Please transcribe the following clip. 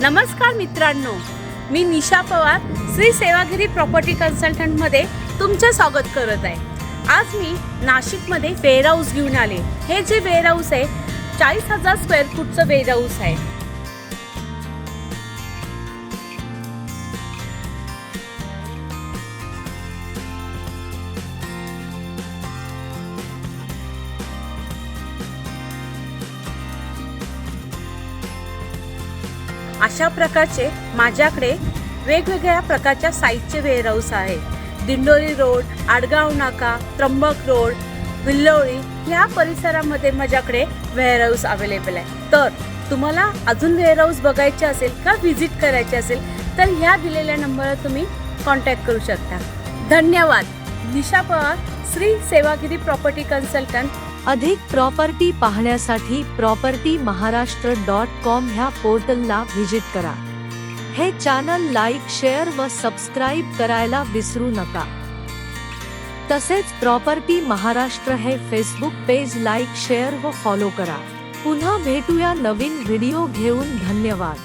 नमस्कार मित्रांनो, मी निशा पवार श्री सेवागिरी प्रॉपर्टी कन्सल्टंटमध्ये तुमचे स्वागत करत आहे। आज मी नाशिकमध्ये वेअरहाऊस घेऊन आले। हे जे वेअरहाऊस आहे 40,000 स्क्वेअर फूटचं वेअरहाऊस आहे। अशा प्रकारचे माझ्याकडे वेगवेगळ्या प्रकारच्या साईजचे वेअरहाऊस आहे। दिंडोरी रोड, आडगाव नाका, त्र्यंबक रोड, विल्लोळी ह्या परिसरामध्ये माझ्याकडे वेअरहाऊस अवेलेबल आहे। तर तुम्हाला अजून वेअरहाऊस बघायचे असेल का व्हिजिट करायचे असेल तर ह्या दिलेल्या नंबरवर तुम्ही कॉन्टॅक्ट करू शकता। धन्यवाद। निशा पवार, श्री सेवागिरी प्रॉपर्टी कन्सल्टंट। अधिक प्रॉपर्टी पाहण्यासाठी propertymaharaष्ट्र.com ह्या पोर्टलला व्हिजिट करा। हे चॅनल लाईक, शेअर व सबस्क्राईब करायला विसरू नका। तसेच प्रॉपर्टी महाराष्ट्र हे फेसबुक पेज लाईक, शेअर व फॉलो करा। पुन्हा भेटूया नवीन व्हिडिओ घेऊन। धन्यवाद।